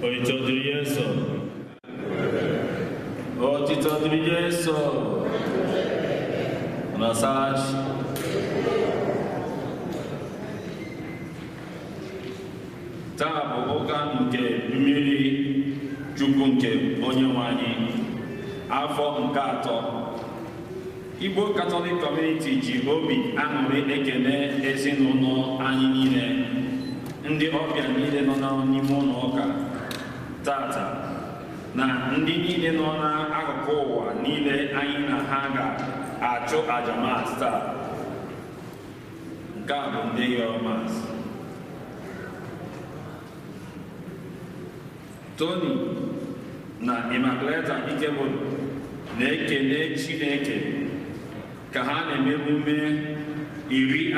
Otito dịrị Yesu. Otito dịrị Yesu. Nasachi. Taa bụ ụka nke mmiri Chukwu nke Onyenwe anyị afọ nke atọ. Igbo Catholic Community ji obi aṅụrị ekele ezinụlọ anyị niile, ndị ọbịa niile nọ n'ime ụlọ ụka tata, na ndị niile nọ n'akụkụ ụwa niile anyị na ha ga-achụ aja Mass taa. Nke a bụ ndị yọrọ Mass. Tony na Immaculata Ikebolu na-ekele Chineke ka ha na-eme emume 42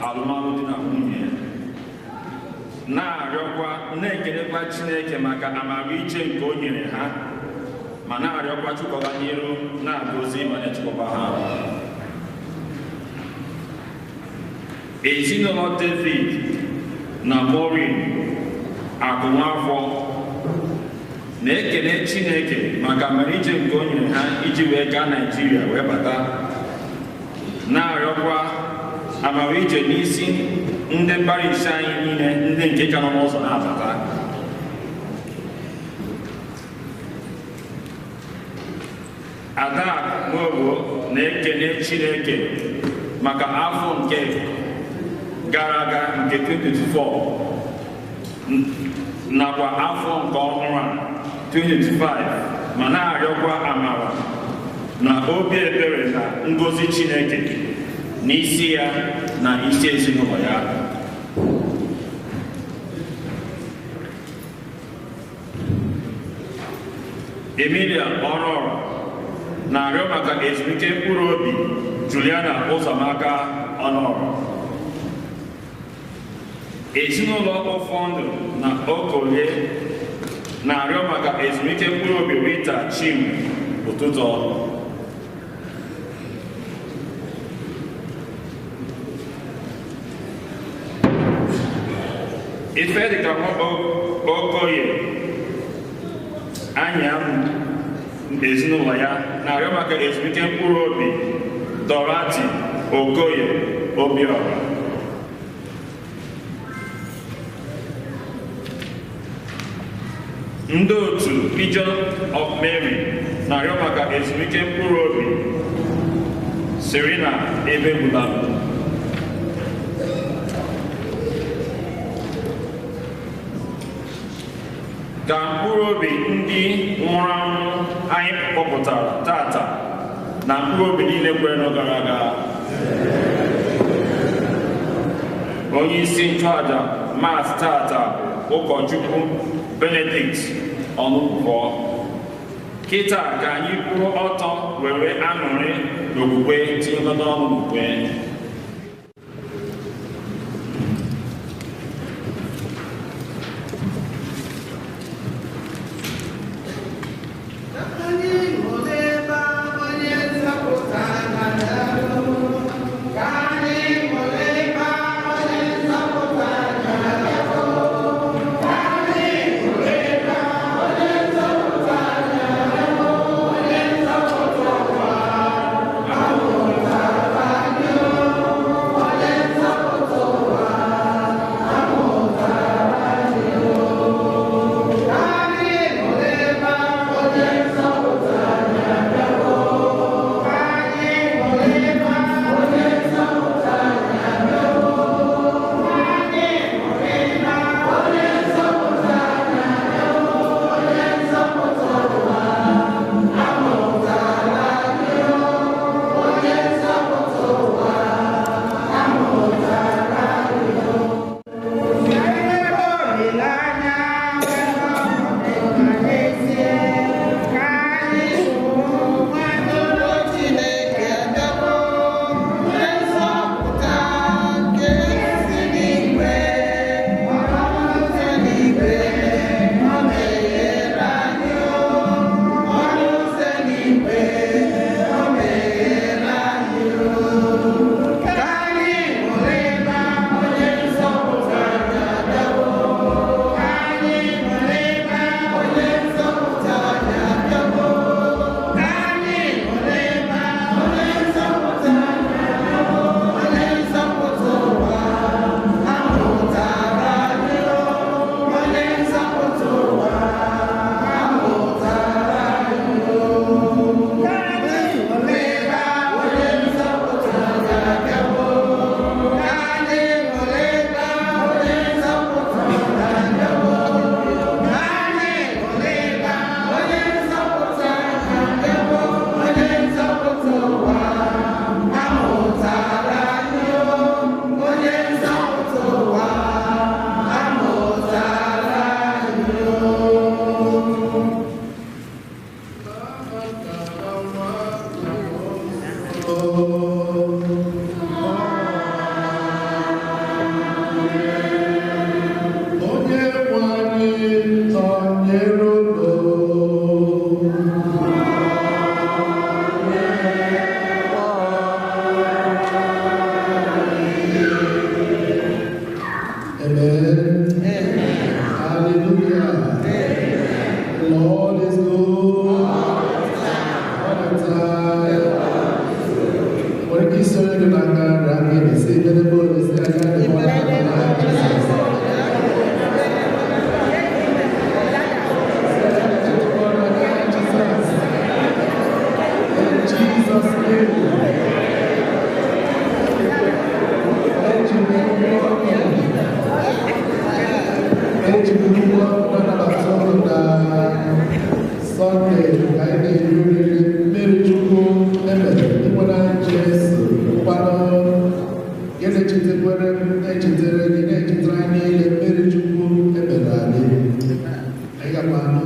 alụmalụ di na nwunye, na-ekelekwa Chineke maka amamihe nke o nyere ha, ma na-arịọkwa Chukwu n'iru na-agọzi ma na-echekwa ha. Ezinụlọ David na Maureen Akụnwafọ na-ekele Chineke maka amamihe nke o nyere ha iji wee gaa Naịjirịa wee bata, na-arịọkwa amamihe n'isi ndị parish anyị niile, ndị nke ka nọ n'ụzọ na-abata. Ada Nwogbo na-ekele Chineke maka afọ nke gara aga nke 2024 nakwa afọ nke ọhụrụ a 2025, ma na-arịọkwa amara na obi ebere na ngọzi Chineke n'isi ya na isi ezinụlọ ya. Emilia Ọnụọra na-arịọ maka ezumike mkpụrụ obi Juliana Ụzọmaka Ọnụọra. Ezinụlọ Ọfọndụ na Okolie na-arịọ maka ezumike mkpụrụ obi Rita Chinwe Ụtụtụ. Ifedika Okoye anya ezinụlọ ya na-arịọ maka ezumike mkpụrụ obi Dorothy Okoye Obiora. Ndị otu Legion of Mary na-arịọ maka ezumike mkpụrụ obi Serena Ebegbula. Ka mkpụrụ obi ndị nwụrụ anwụ anyị kpọpụtara tata na mkpụrụ obi niile kwere n'oge gara aga, onye isi nchụaja Mass tata ụkọchukwu Benedict Ọnụkwọ. Kịta ka anyị kwụrụ ọtọ were aṅụrị n'okwukwe tinyekọ n'ọnụ n'okwukwe. Oh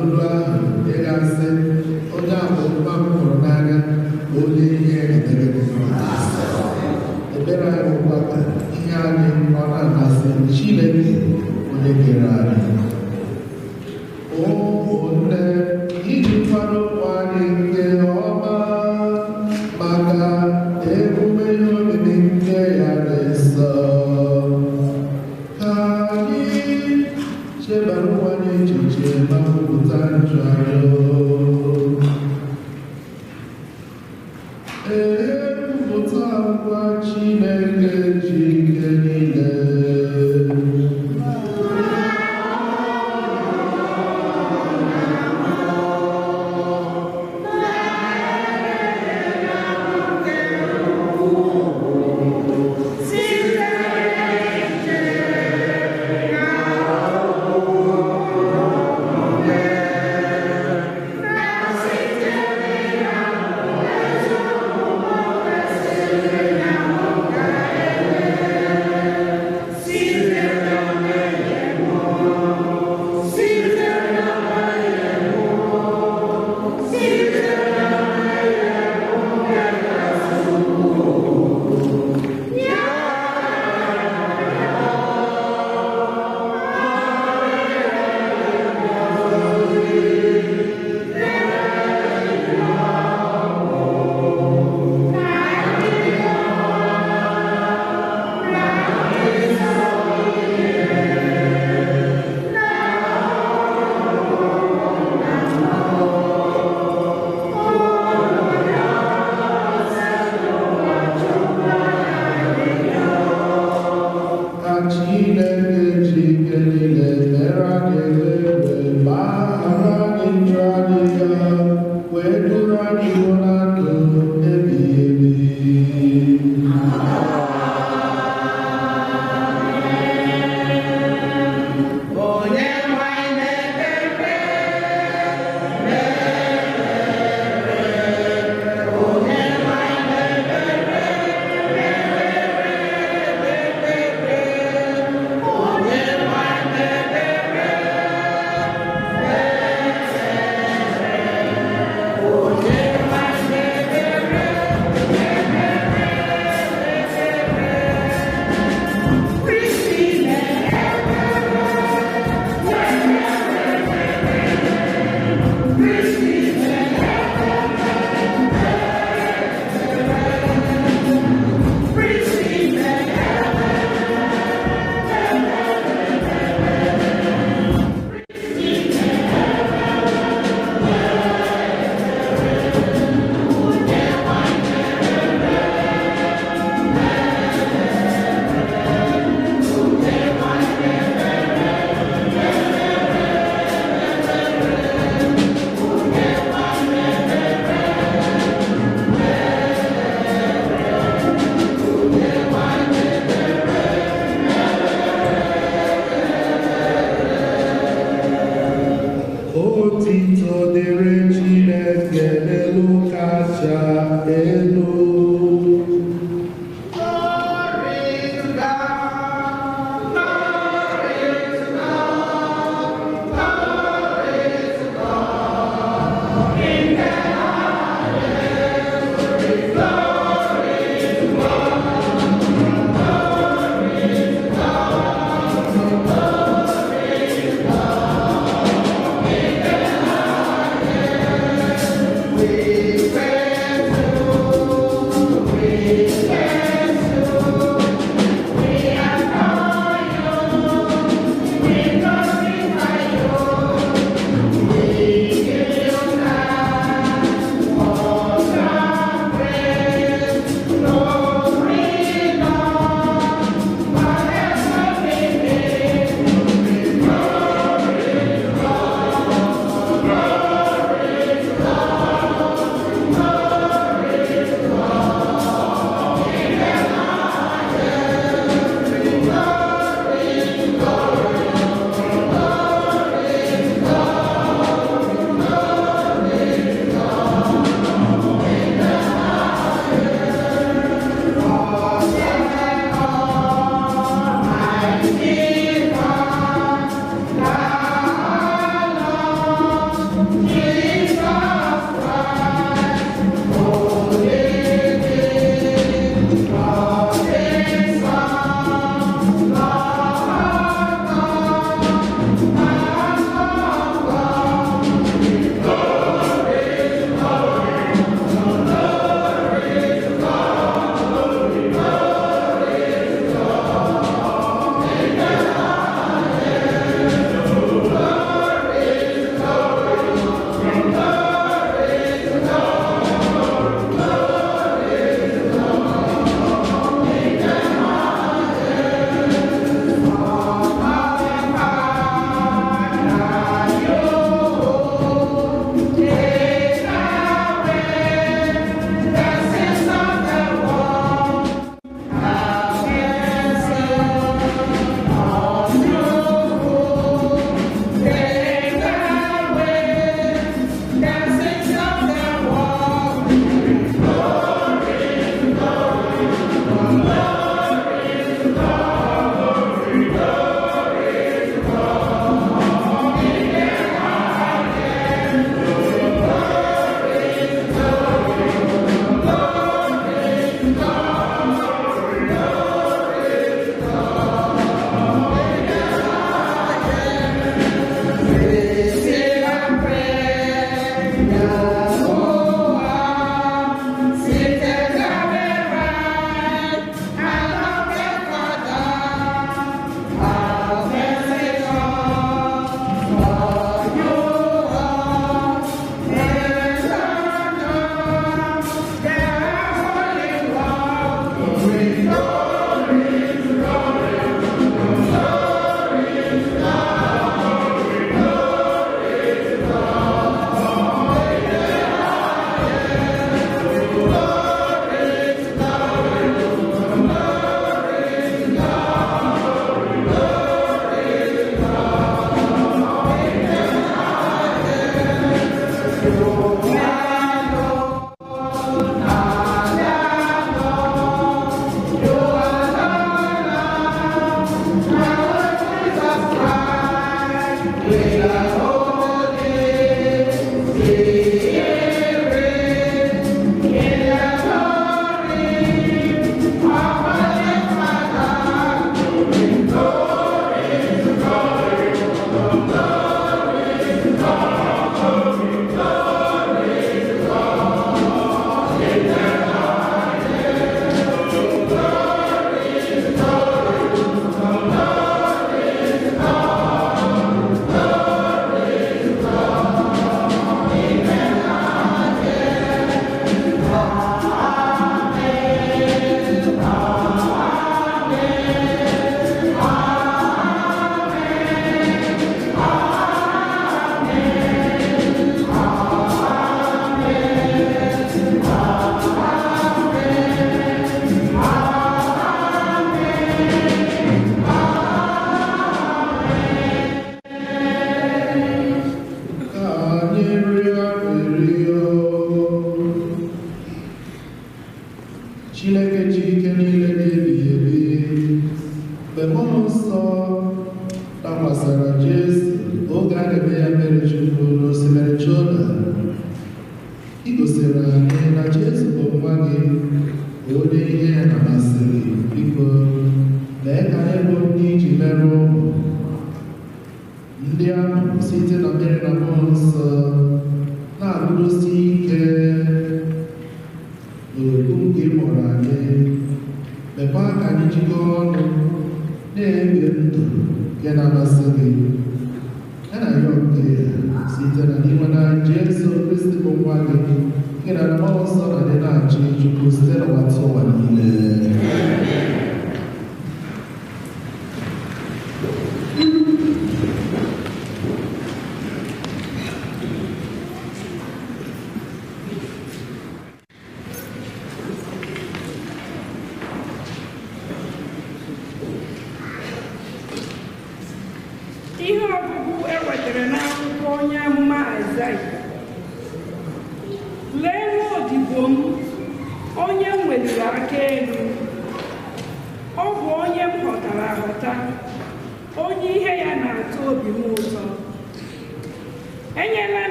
olu ahụ ịgasị onye abụọ mụrụ n'anya onye ihe ekpere anyị bụkwa ihe anyị ọ na-amasị Chineke onye kere anyị. Ụmụnne, iji kwado ụmụ anyị nke ọma maka emume ihe omimi nke ya dị nsọ, ka anyị chebara ụmụ anyị echiche ma kwupụta njụajụ. Kwupụta ngwa Chineke ji ike niile. Oh,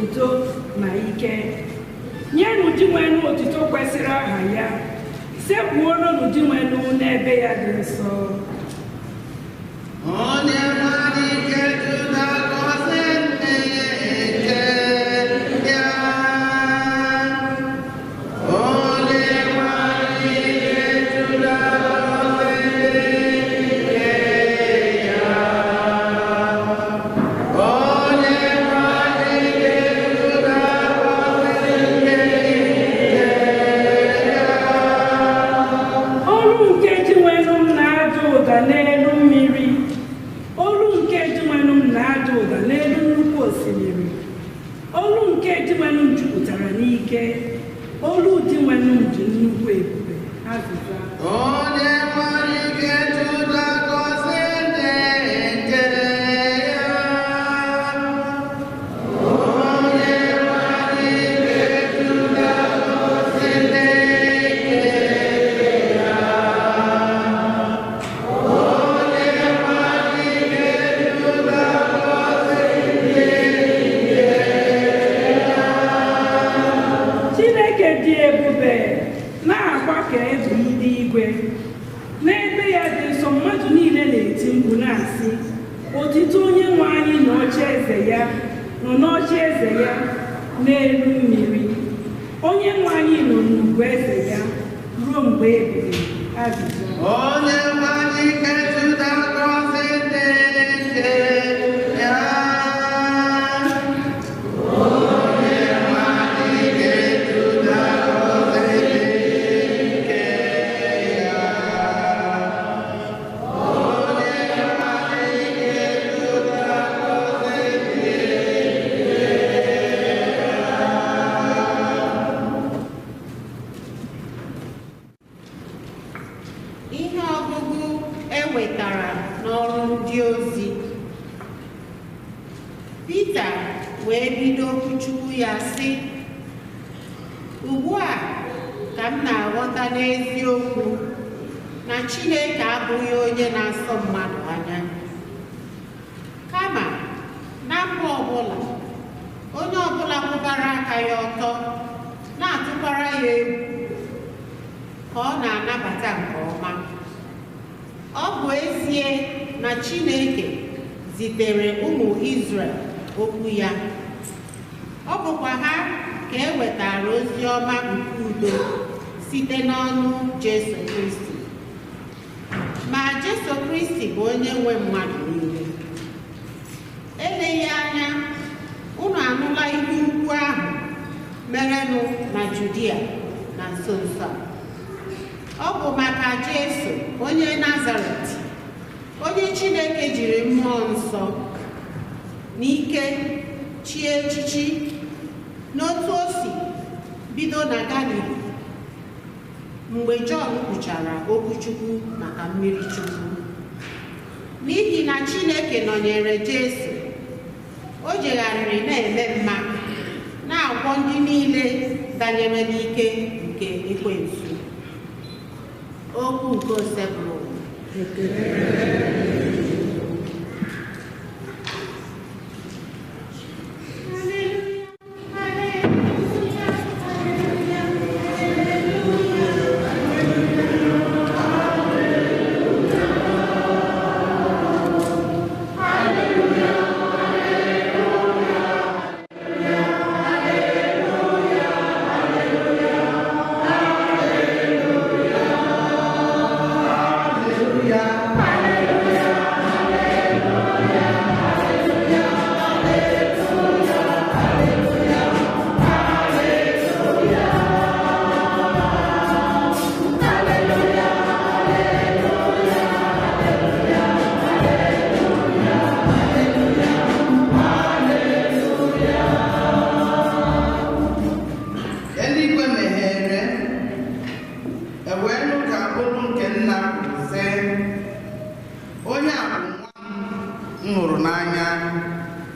otuto na ike. Nyenụ di nwenu otuto kwesịrị aha ya, sekpuoronụ di nwenu n'ebe ya dị nsọ. Onye nwere ike Juda gọzie nne ya. Onye nwere ike Juda gọzie nne ya. Onye nwere ike Juda gọzie nne ya. Olu nke di nwenu m na-ada ụda n'elu mmiri. Olu nke di nwenu m na-ada ụda n'elu nnukwu osimiri. Olu nke di nwenu m jupụtara n'ike. Olu di nwenu m dị nnukwu ebube. Azịza. Onye nwere ike Juda gọzie nne ya. Onye nwere ike Juda gọzie nne ya. Onye nwere ike Juda gọzie nne ya. Chineke dị ebube na-agba ka egbe eluigwe. N'ebe ya dị nsọ mmadụ niile na-eti mkpu na-asị, otito onye nwe anyị na ocheeze ya nọ n'ocheeze ya n'elu mmiri. Onye nwe anyị nọ n'ugwu eze ya ruo mgbe ebighị. Azịza. Onye nwere ike Juda gọzie nne ya. Onye nwere ike Juda gọzie nne ya. Onye nwere ike Juda gọzie nne Ihe ọgụgụ ewetara n'ọrụ ndị ozi. Pita wee bido okwuchukwu ya sị, ugbu a ka m na-aghọta n'eziokwu na Chineke abụghị onye na-asọ mmadụ anya. Kama na mba ọbụla, onye ọbụla kwụbara aka ya ọtọ na-atụkwara ya egwu ka ọ na-anabata nke ọma. Ọ bụ ezie na Chineke zitere ụmụ Izrel okwu ya, ọ bụkwa ha ka e wetara ozi ọma nke udo site n'ọnụ Jesu Kristi. Ma Jesu Kristi bụ onye nwe mmadụ niile. Eleghị anya, unu anụla ihe ukwu ahụ merenụ na Judia na nso nso a. Ọ bụ maka Jesu onye Nazaret, onye Chineke jiri mmụọ nsọ n'ike chie echichi, n'otu o si bido na Galili mgbe Jọn kwuchara okwu Chukwu maka mmiri Chukwu. N'ihi na Chineke nọnyere Jesu, o jegharịrị na-eme mma, na-agwọ ndị niile danyere n'ike nke ekwensu. Okwu nke Osebụrụ.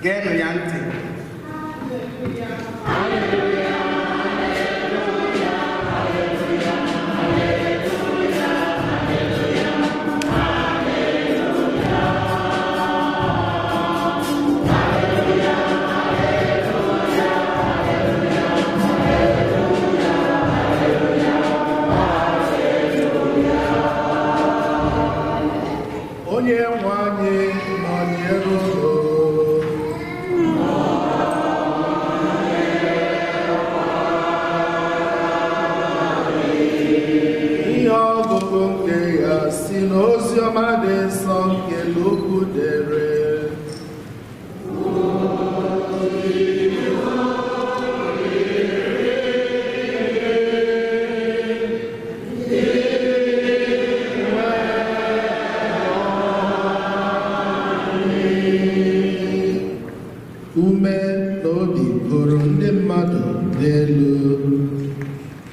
geenụ ya ntị. buligoro ndị mmadụ n'elu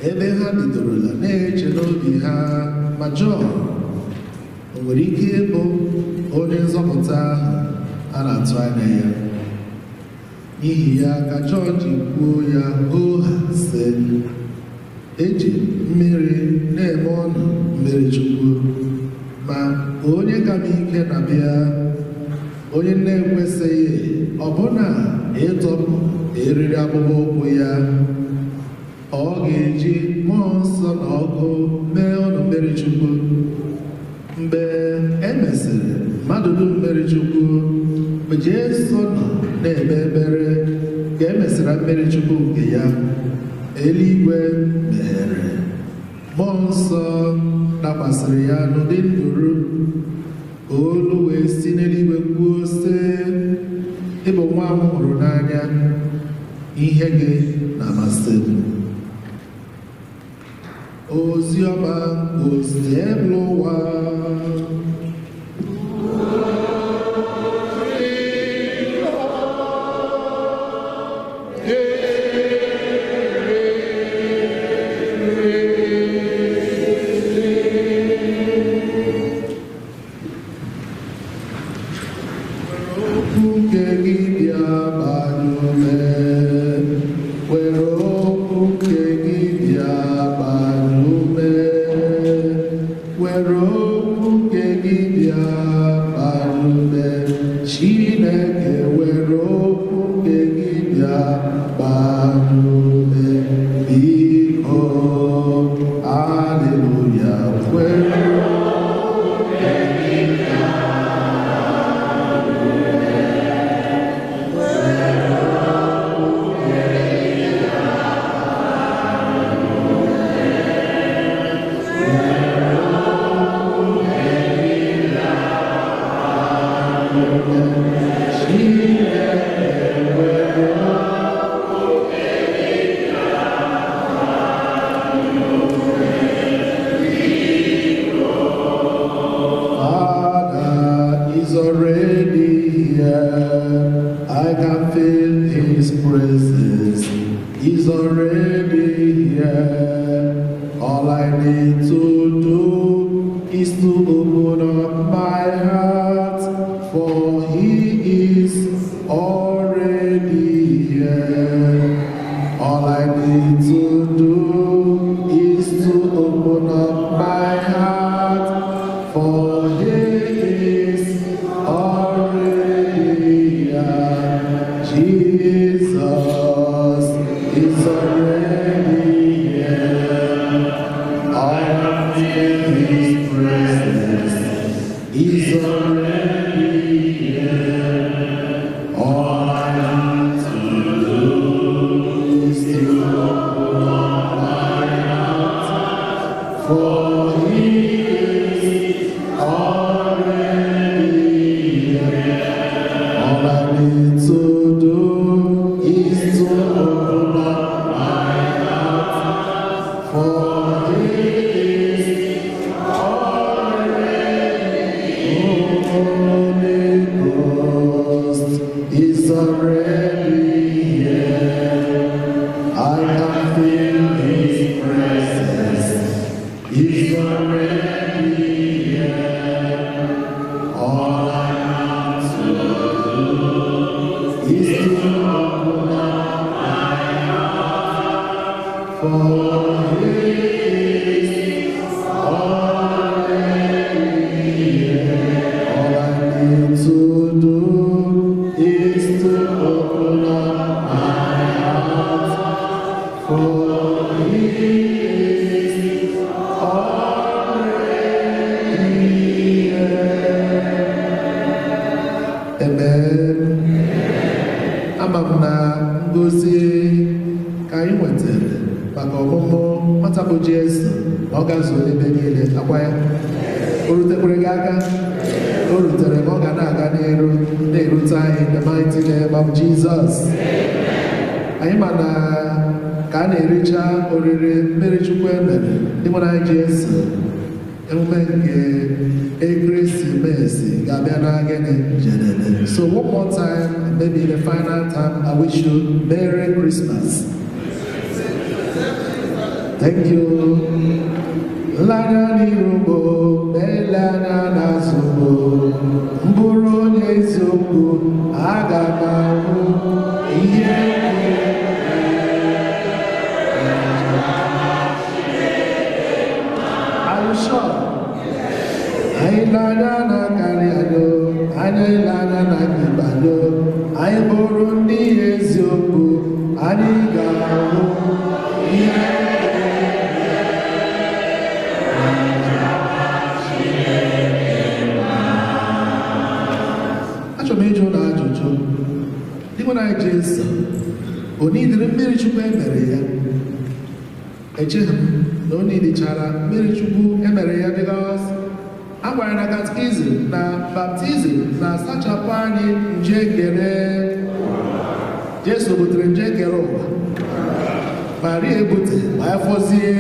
ebe ha bidorola na-eche n'obi ha ma Jọn o nwere ike ịbụ onye nzọpụta ahụ a na-atụ anya ya. N'ihi ya ka Jọn ji kwuo ya oha sị, eji mmiri na-eme ọnụ mmiri Chukwu, ma onye ka m ike na-abịa, onye na-ekwesịghị ọbụna ịtọpụ eriri akpụkpọ ụkwụ ya. Ọ ga-eji mmụọ nsọ na ọkụ mee ọnụ mmiri Chukwu. Mgbe e mesịrị mmadụ dum mmiri Chukwu, mgbe Jesu nọ na-ekpe ekpere ka e mesịrị mmiri Chukwu nke ya, eluigwe meghere, mmụọ nsọ dakwasịrị ya n'ụdị nduru. Olu wee si n'eluigwe kwuo sị, ị bụ nwa m hụrụ n'anya, ihe gị na-amasị m. Ozi ọma ozi elu ụwa. Anyị ma na ka a na-ericha oriri mmiri Chukwu emere ịmụrụ anyị Jesu, emume nke ekeresimesi ga-abịa n'agịnị jedede. So one more time, maybe the final time, I wish you Merry Christmas. Thank you. Lanya n'irubo, melanya n'azụbo, mbụrụ onye eziokwu, aga m ahụ ihe Are you sure? Anyị lanya na karịado, anyị lanya na kibado, anyị bụrụ ndị eziokwu, anyị ga-ahụ ihe achọrọ m ịjụ na ajụjụ dịkwa na Jesu onidiri mmiri Chukwu emere ya echeghị m na o nidichara mmiri Chukwu emere ya because a gwara na katikizim na baptizim na-asachapụ anyị njekere Jesu butere njekere ụwa Maria ebute ma ya fọzie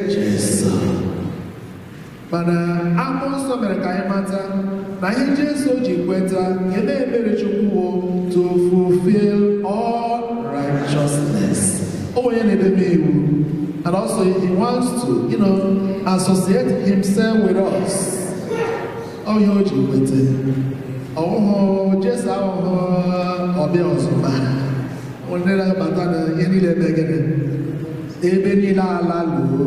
Jesu mana akwụkwọ nsọ mere ka anyị mata na ihe Jesu ji kweta ebe ebere Chukwu to fulfill all righteousness. O onye na-edebe iwu, and also he wants to, associate himself with us. Ọ ihe o ji kweta. Ọhụhụ Jesu ahụhụ ọbịa ọzọma. Onye na-abata na ihe niile megide ebe niile ala lụọ.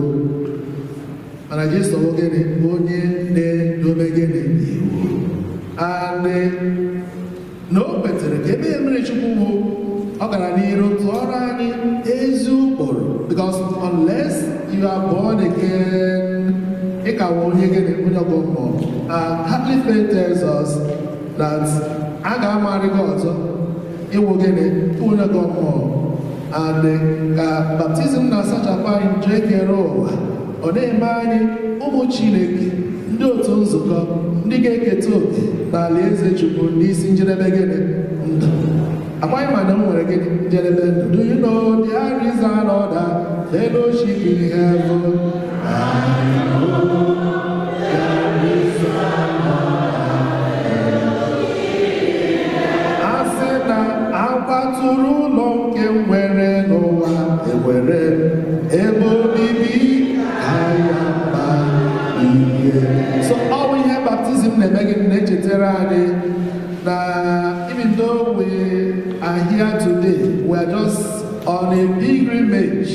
Mana Jesu bụ gịnị onye na-edobe gịnị iwu. Na o kwetere ka ebe emere Chukwu bụ ọ gara n'iru tụọrọ anyị ezi ụkpụrụ because unless you are born again ị ka wụ onye gịnị onye ọgọ mmụọ. Catholic faith tells us that a ga-amarị gị ọzọ ịwụ gịnị onye ọgọ mmụọ and ka baptizim na-asachapụ anyị njọ ekere ụwa ọ na-eme anyị ụmụ Chineke ndị otu nzukọ ndị ga-eketa oke n'ala eze Chukwu n'isi njedebe gịnị ndụ. Akwaghị ma na m nwere gịnị njedebe ndụ. Do you know there is an order fellowship in heaven? I know there is an order. A sị na akwatụrụ ụlọ nke nwere n'ụwa ewere ebe obibi ahịa mba ihe. So all we have baptism na-echetara anyị na even though we are here today, we are just on a pilgrimage.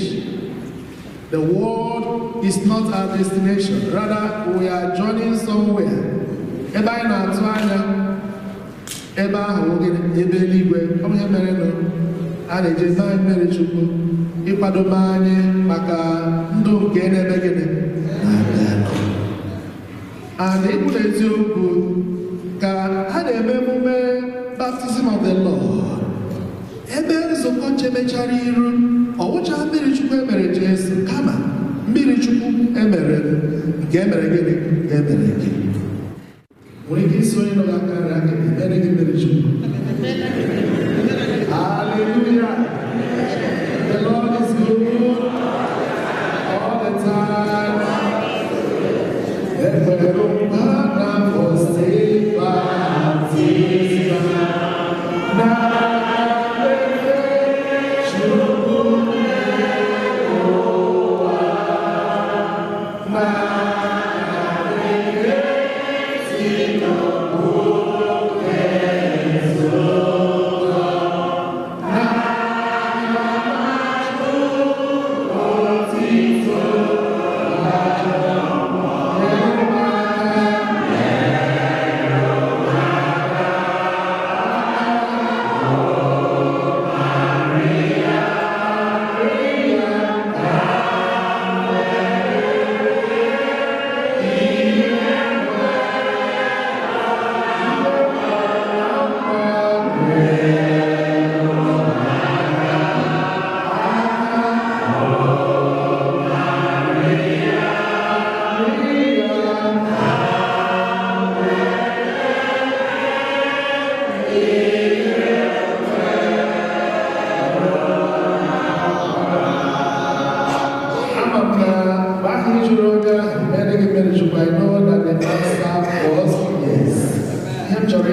The world is not our destination. Rather, we are journeying somewhere. Ebe anyị na-atụ anya ebe ahụ ebe eluigwe ọ bụ ihe mere nụ a na-eji ebe anyị mere Chukwu ịkwadobe anyị maka ndụ nke na-eme gịnị and ịbụ eziokwu ka ha na-eme emume baptism of the Lord ebe nzukọ chemechara iru ọwụcha mmiri Chukwu emere Jesu kama mmiri Chukwu emere nke emere gịnị ka emere gị nwere ike isi onye nọ ga-akarị aka emere gị mmiri Chukwu. Hallelujah. The Lord is good all the time.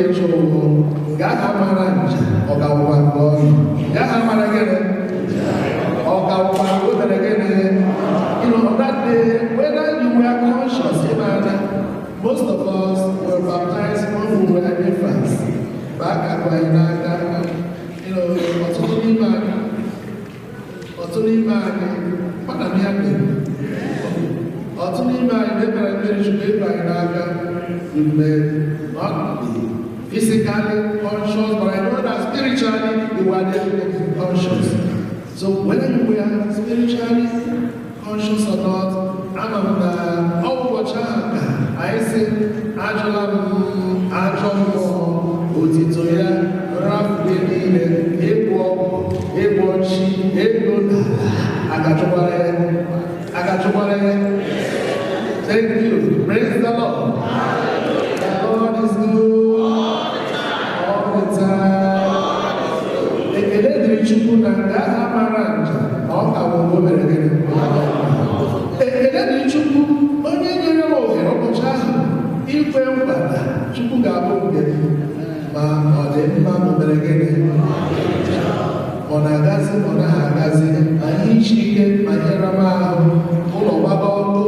ịchụ ụgwọ gaa ha mara nje ọgawụwa nke ọnụ gaa ha mara gịnị ọgawụwa nke o mere gịnị that day whether you were conscious most of us were baptized when we were infants back at Wainaka ọtụtụ n'ime anyị mana m ya mere ọtụtụ n'ime anyị mebere mmiri chukwu ịba anyị n'aka mgbe not physically conscious, but I know that spiritually you were definitely conscious. So whether you were spiritually conscious or not, I'm watching. I say, Angela, Otito ya, Raf Denine, Ebochi, Ebona, Agachobare. Thank you. Praise the Lord. The Lord is good all the time. Ekele dịrị Chukwu na nga amara nje na ọ ka bụ o mere gịnị. Ekele dịrị Chukwu onye nyere m ohere ụbọchị ahụ ikwe nkwa na Chukwu ga-abụ nke m ma ọ dị mma ma o mere gịnị. Ọ na-agazi ọ naghị agazi ma ihe isi ike ma ihe nramahụ ụlọ gbaba ọkụ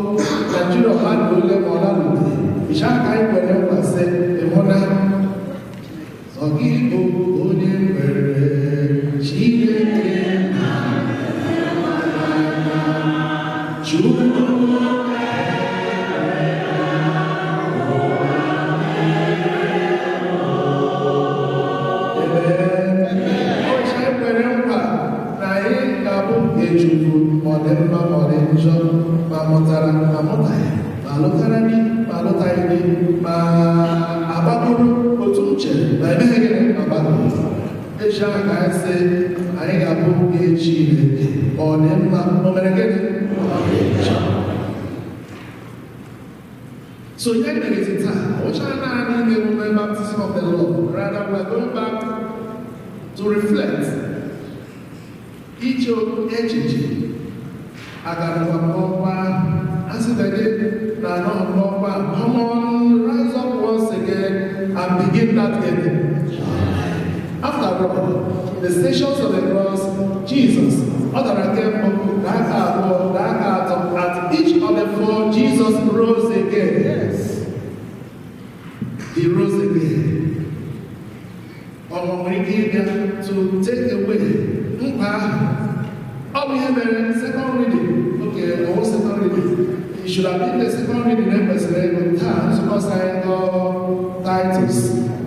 Naijiria ọha na ole ma ọ lalụbeghị ịcha aka anyị kwere nkwa sị ịhụna ọ gị bụ onye nwere Chineke Chukwu Chukwu ma ọ dị mma ma ọ dị njọ ma mụtara ma mụtaghị ma lụtara di ma lụtaghị di ma agbagoro otu uche ma emeghị gịnị agbagoro echi ahụ ka anyị sị anyị ga-abụ ihe Chineke ma ọ dị mma o mere gịnị so ihe merezi taa ọchara naanị ime emume baptism of the Lord rather we are going back to reflect iche echiche agarịkwa n'ọkwa asịbede na n'ọkwa come on rise up once again and begin that journey. After all, the stations of the cross, Jesus ọ dara nke mbụ na aka abụọ na aka atọ at each of the four Jesus rose again. Yes. He rose again. Ọ nwere ike ịbịa to take away nkwa ahụ ọ bụ ihe mere second reading oke ọwụ second reading it should have been the second reading ekwesịrị ego taa nzukọ sayị Titus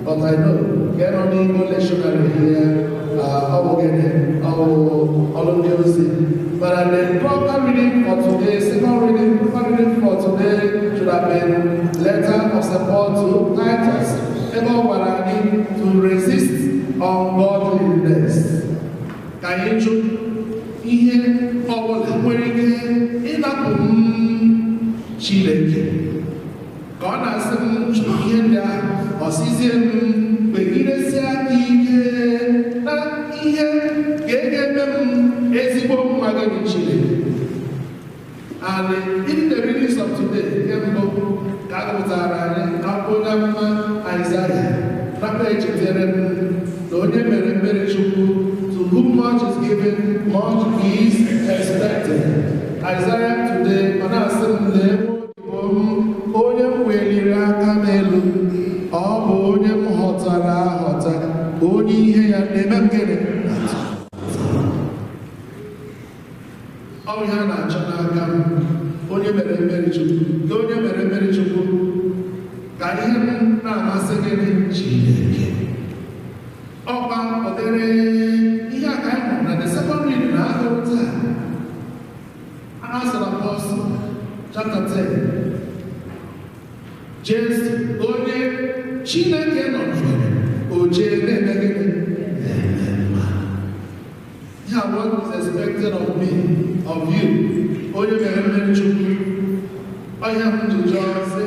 but I know get on Igbo lectionary here ọ bụ gịnị ọ bụ ọrụ ndị ozi but the proper reading for today second reading proper reading for today should have been letter of support to Titus ebe ọ gwara anyị to resist ungodliness ka anyị jụ ihe ọbụla nwere ike ịnapụ Chineke ka ọ na-asị m chụrụ ihe ndị ahụ ọsizie m kpegidesie aka ike na ihe ga-eme m ezigbo mma gị Chineke and in the readings of today nke mbụ ka a gụpụtara anyị akwụkwọ onye amụma Aịzaya nakwa echetere m na onye mere mmeri Chukwu to whom much is given, much is expected. Isaiah today, ọ na-asị m lee onye m weliri aka m elu ọ bụ onye m ghọtara aghọta onye ihe ya na-eme m gịnị ọ bụ ihe a na-achọ n'aka m onye mere mmeri Chukwu ka onye mere mmeri Chukwu ka ihe m na-amasị gịnị Chineke ọkwa ọdịrị ihe a ka anyị hụrụ na the second reading na ahụrụ taa Acts of Apostles chapter 10 Jesu onye Chineke nọnyere oche na-eme gịnị ihe a what is expected of me of you onye mere mmeri Chukwu ọhịa m ji jụọ sị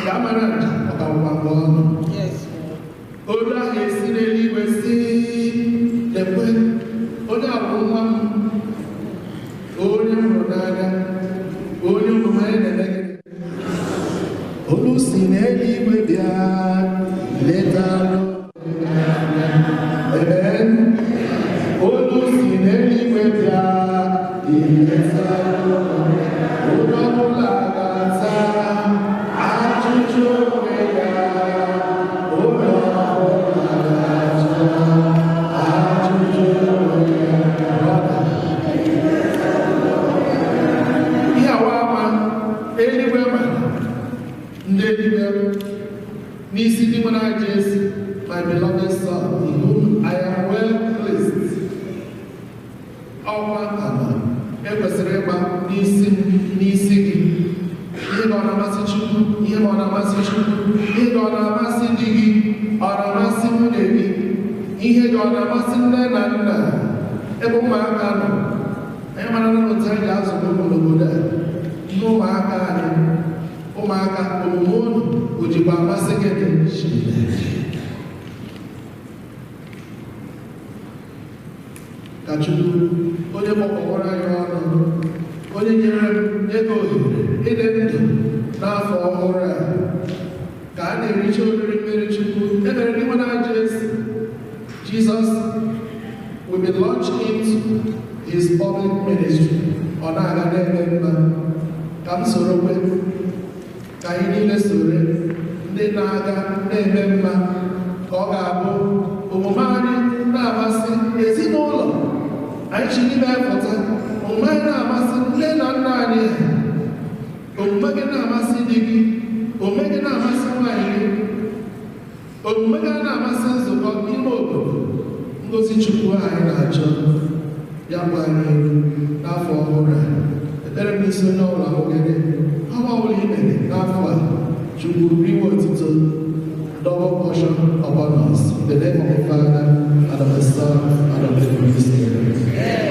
ga amara nja ọkawụkwa mgbe ọnụ olu ahụ esi n'eluigwe si lekwe onye abụ nwa m onye m hụrụ n'anya onye omume anyị na-eme gịnị olu si n'eluigwe bịa My beloved Son, in whom I am well pleased. Ọnwa ama ekwesịrị ịgba n'isi gị ihe na ọ na-amasị Chukwu, ihe na ọ na-amasị Chukwu, ihe na ọ na-amasị di gị, ọ na-amasị nwunye gị, ihe na ọ na-amasị nne na nna, ebe ụmụaka nọ. Anyị mara na otu anyị ga-azụ ụmụ n'obodo a, ihe ụmụaka anyị, ụmụaka omume unu o jikwa amasị gị Chineke. Ka Chukwu onye kpọkọrọ anyị ọnụ, onye nyere m ego ohere ịdị ndụ n'afọ ọhụrụ a, ka a na-ericha oriri mmiri Chukwu emere n'ime na Jesu. Jesus will be launched into his public ministry. Ọ na-aga n'ebe mma. Ka m soro kwe, ka anyị niile soro ndị na-aga n'ebe mma, ka ọ ga-abụ omume anyị na-amasị ezinụlọ anyị ji n'ime pụta, omume anyị na-amasị nne na nna anyị, omume gị na-amasị di gị, omume gị na-amasị nwaanyị gị, omume gị na-amasị nzukọ n'ime obodo. Ngozi Chukwu anyị na-achọ ya gwa anyị n'afọ ọhụrụ a. Ekpere m n'isi onye ọbụla ogene ọma ọbụla i mere n'afọ a, Chukwu riwe otito, double portion upon us. In the name of the Father, and of the Son, and of the Holy Spirit. Yeah.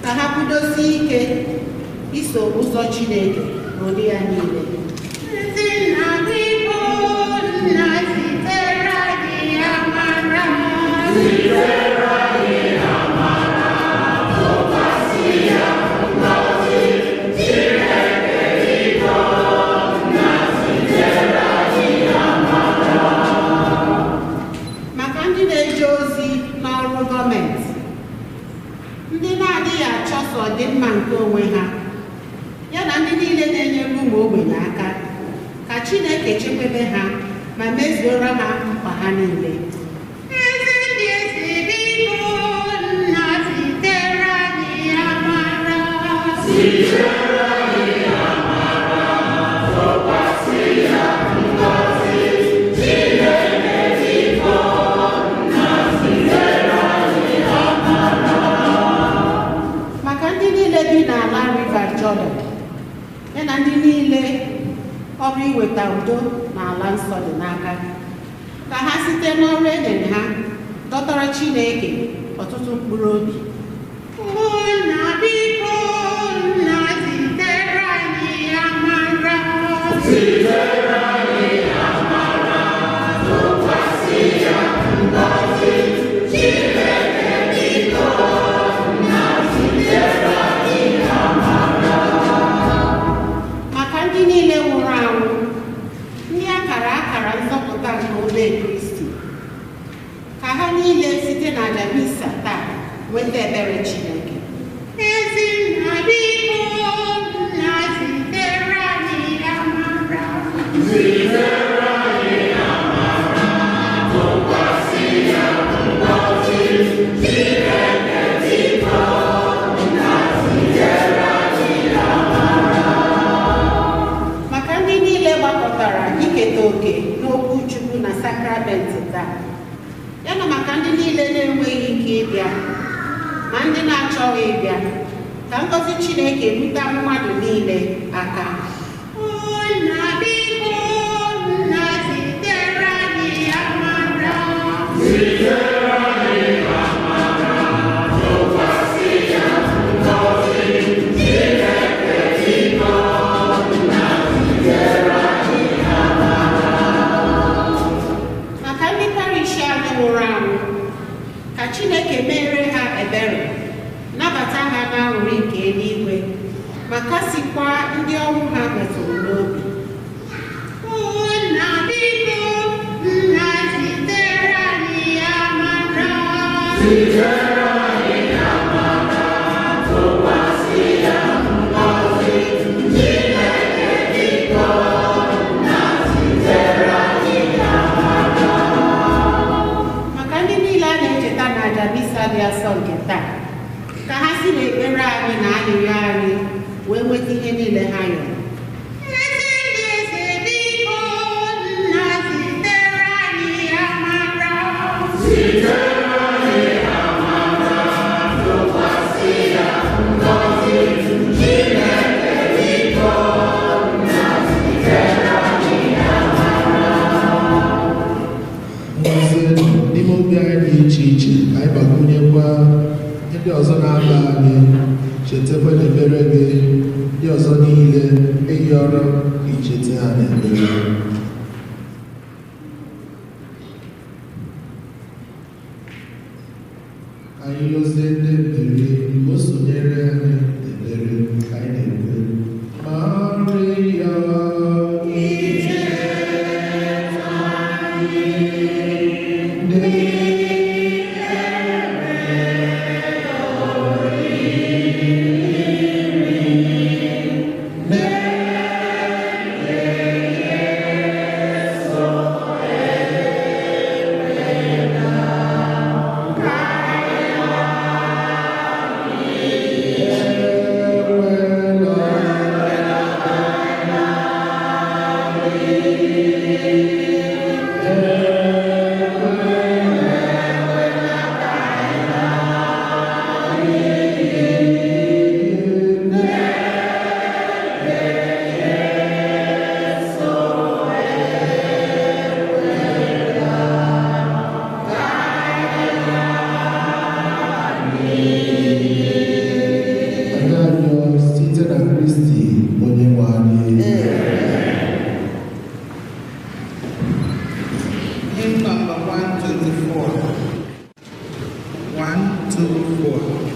ka ha kwudosie ike iso ụzọ Chineke n'ụdị ya niile. Ndị nna biko, nna zitere anyị amara, zitere anyị amara, tụkwasị ya ngọzi. Chineke biko, nna zitere anyị amara. Maka ndị na-eje ozi n'ọrụ gọọmenti, ndị na-adịghị achọso ọdịmma nke onwe ha, ya na ndị niile na-enyere ụmụ ogbenye aka, ka Chineke chekwebe ha ma mezuoro ha mkpa ha niile. Ezi ndị ezi biko, nna zitere anyị amara, zitere anyị amara, tụkwasị ya ngọzi. Chineke biko, nna zitere anyị amara. Maka ndị niile bi n'ala River Jordan, ya na ndị niile ọrụ iweta udo n'ala nsọ dị n'aka, ka ha site n'ọrụ enyere ha dọtara Chineke ọtụtụ mkpụrụ obi. Nna biko, nna zitere anyị amara, zitere anyị amara, tụkwasị ya ngọzi. Chineke biko, nna zitere anyị amara. Maka ndị niile nwụrụ anwụ, ndị akara nzọpụta nke obe Kristi, ka ha niile site na aja misa taa nweta ebere Chineke. Ezi nna biko, nna zitere anyị amara, zitere anyị amara, tụkwasị ya ngọzi. Chineke biko, nna zitere anyị amara. Maka ndị niile gbakọtara iketa oke n'okwu Chukwu na sakramenti taa, ya na maka ndị niile na-enweghị ike ịbịa ma ndị na-achọghị ịbịa, ka ngọzi Chineke rute mmadụ niile aka. Nna biko, nna zitere anyị amara, zitere anyị amara, tụkwasị ya ngọzi. Chineke biko, nna zitere anyị amara. Maka ndị parish anyị nwụrụ anwụ, ka Chineke mere ha ebere, nabata ha n'aṅụrị nke eluigwe, ma kasịkwa ndị ọnwụ ha metụrụ n'obi. Nna biko, nna zitere anyị amara, zitere anyị amara, tụkwasị ya ngọzi. Chineke biko, nna zitere anyị amara. Maka ndị niile a na-echeta na aja misa dị asọ nke taa, ka ha si n'ekpere anyị na arịrịọ anyị wee nweta ihe niile ha yọrọ. Ezi ndị eze biko, nna zitere anyị amara, zitere anyị amara, tụkwasị ya ngọzi. Chineke biko, nna zitere anyị amara. Ngọzi n'ime obi anyị dị iche iche, ka anyị gbakwunyekwa ndị ọzọ na-aba anyị. Chetakwa n'ebere gị ndị ọzọ niile eyi ọrụ icheta ha n'ebere. Anyị yọzie ndị ekpere, o sonyere anyị n'ekpere ka anyị na-ekpe. Maria, Maria, 1, 2, 4.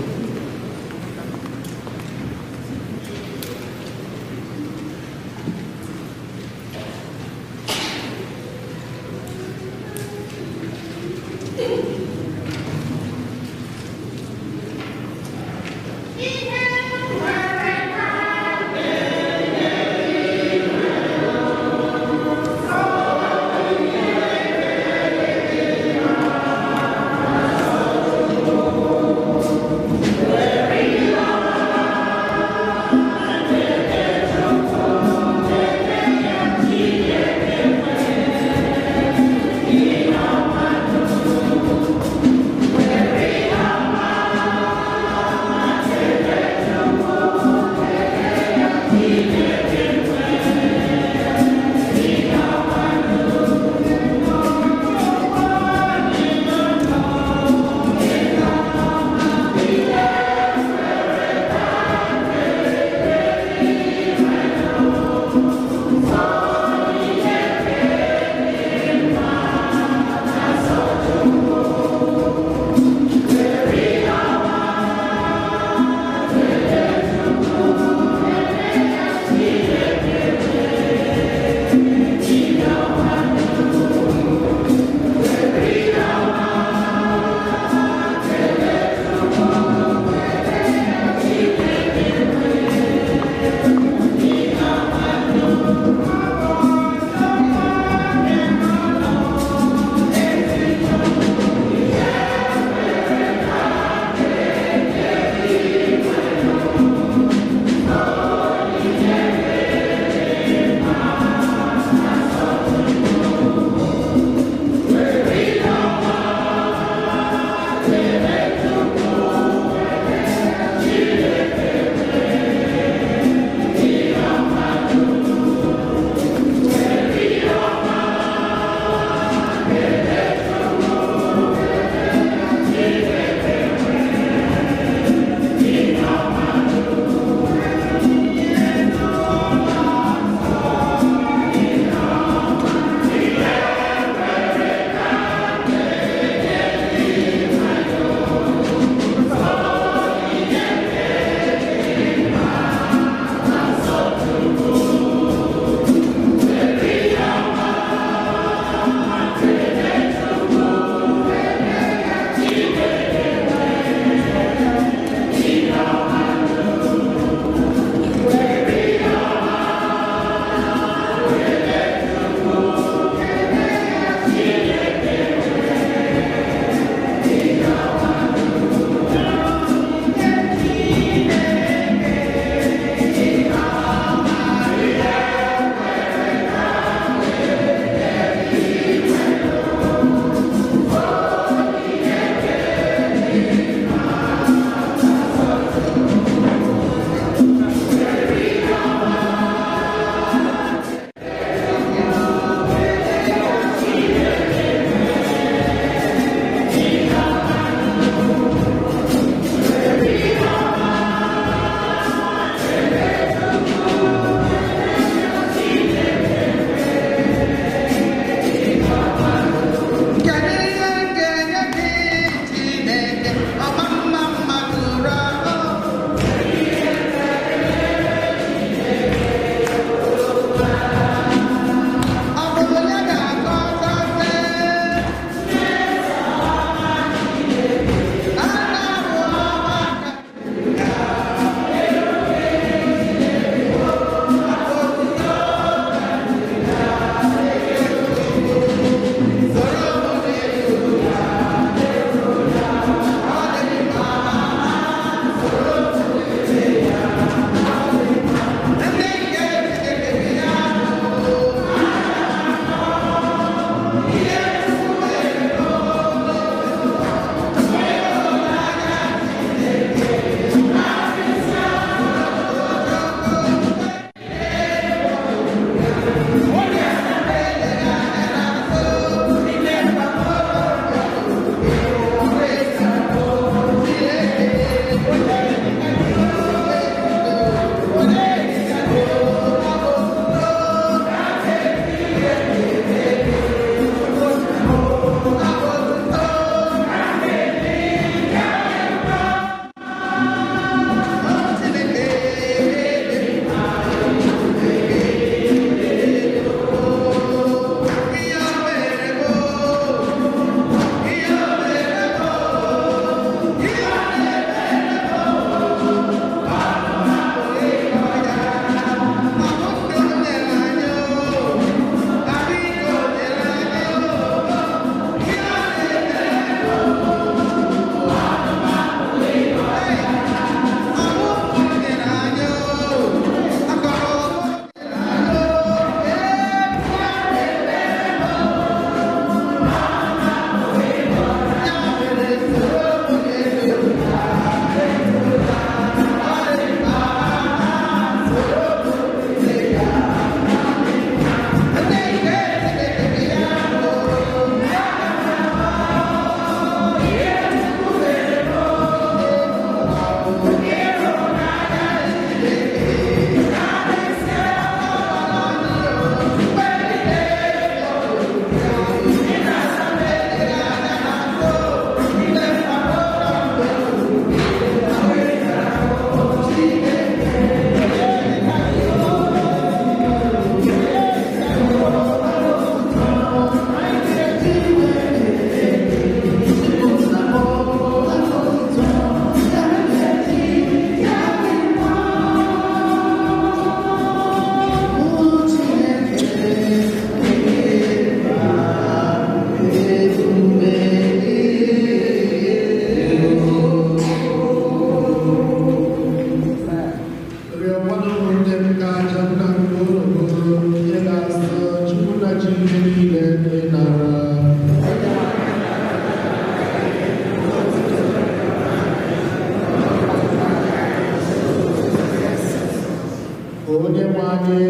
nwe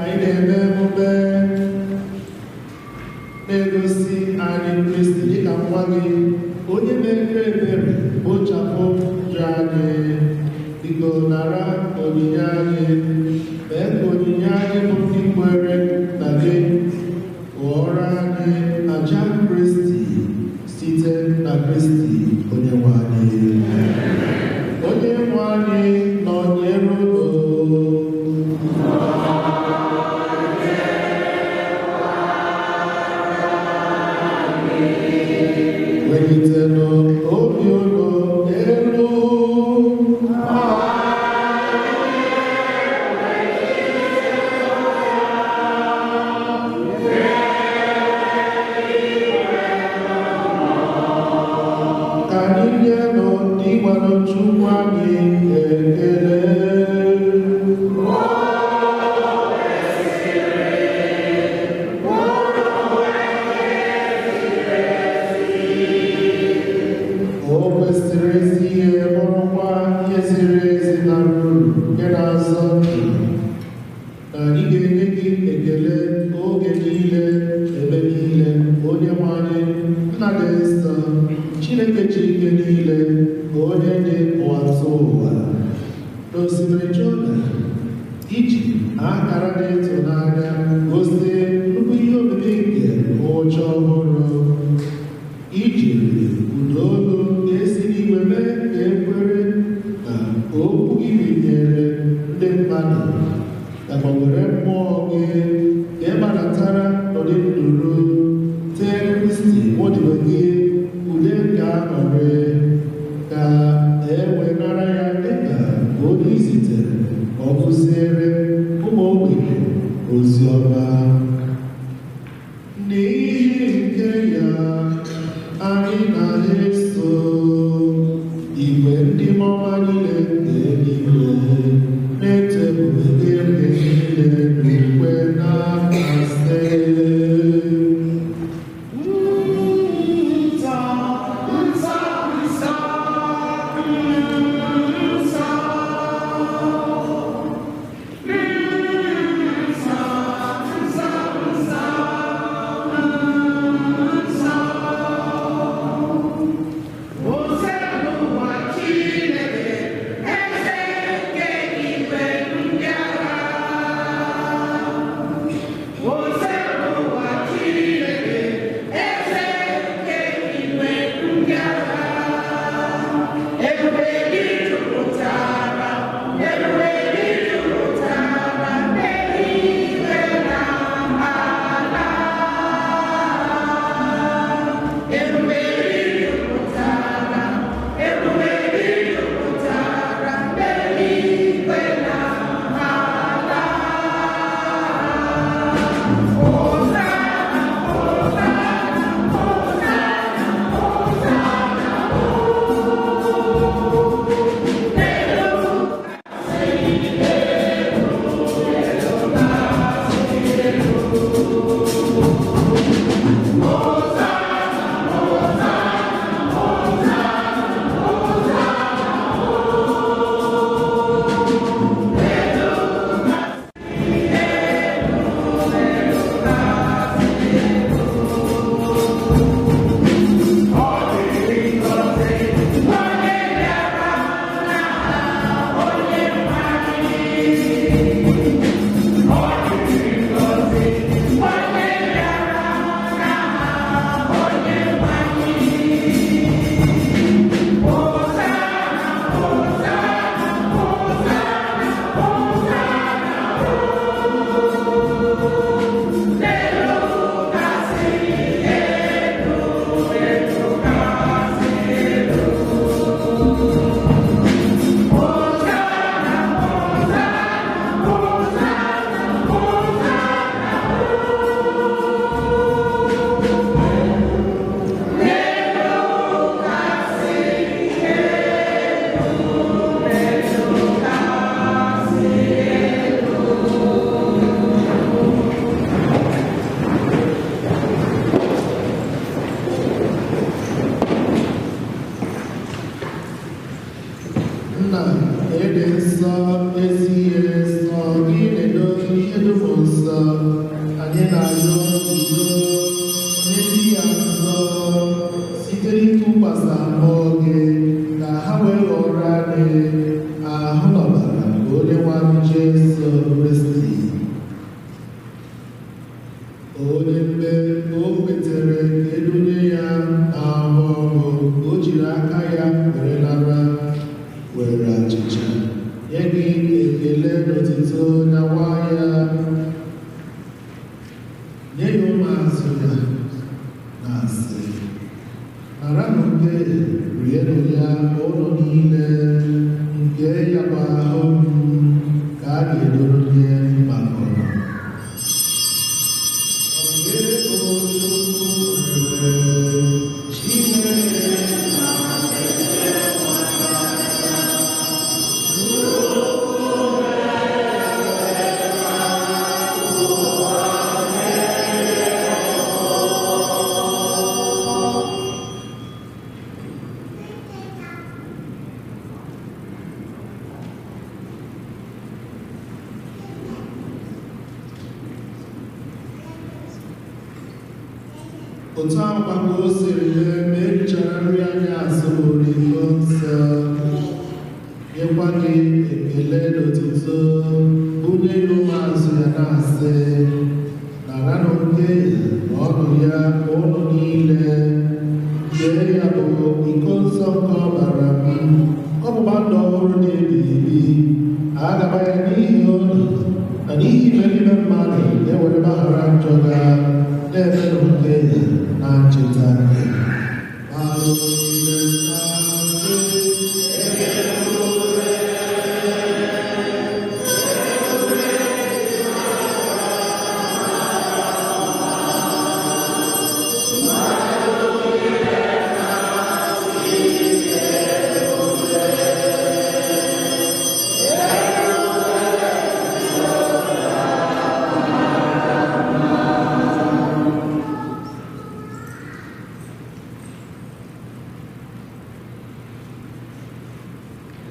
anyị na-eme emume na-egosi anyị Kristi dịka nwa gị onye na-ekpe ekpere kpochapụ njọ anyị. Biko nara onyinye anyị, mee ka onyinye anyị bụ ndị kwere na gị ghọrọ anyị aja Kristi site na Kristi onye nwe anyị. Onye nwe anyị nọnyere unu. Welitenụ obi unu elu. Ka anyị nyenụ ịgwanụ Chukwu anyị ekele. O kwesịrị ezi ihe bụrụkwa ihe ziri ezi na uru nke na-azọ ndụ, na anyị ga-enye gị ekele oge niile ebe niile. Onye nwe anyị nna dị nsọ, Chineke ji ike niile, onye dị ụwatụ ụwa n'osimiri Jọdan, iji akara dị ịtụnanya gosi nnukwu ihe omimi nke ụbọchị ọhụrụ. Iji ụda olu esi n'igwe mee ka ekwere na okwu gị binyere ndị mmadụ, nakwa were mmụọ gị ka ịgbadatara n'ụdị nduru tee Kristi odibo gị ude nke aṅụrị, ka e wenara ya dịka onye izitere ka ọ kụziere ụmụ ogbenye ozi ọma. N'ihi nke ya anyị na-eso igwe ndị mmụọ niile nke eluigwe na-eto ebube gị mgbe niile n'ukwe na-asị: Nna, ebe nsọ ezi ihe nsọ gị na-edo ụmụ nsọ anyị na-arịọ udo onye ndị ya nsọ site n'ịtụkwasị mmụọ gị ka ha wee ghọrọ anyị ahụ n'ọbara nke onye nwe anyị Jesu Kristi, onye mgbe o kwetere ka edonye ya n'ahụ ọhụụ o jiri aka ya were nara were achịcha nye gị ekele n'otito nyawa ya nye ya ụmụazụ ya na-asị, maranụ nke rienụ ya ụlọ niile nke ya bụ ahụ ka a ga-edoro nye mmakọrọ. Otu akwa ka o siri mee ma erichara nri anyị asụ iko nsọ, nyekwa gị ekele n'otito bunye ya ụmụazụ ya na-asị, naranụ nke na ọnụ ya ụlọ niile nke ya bụ iko nsọ nke ọbara m, ọgbụgba ndụ ọhụrụ na-ebighị ebi, agaba ya n'ihi unu na n'ihi imerime mmadụ na-ewere gbaghara njọ ga na-emenụ nke ya na ncheta nke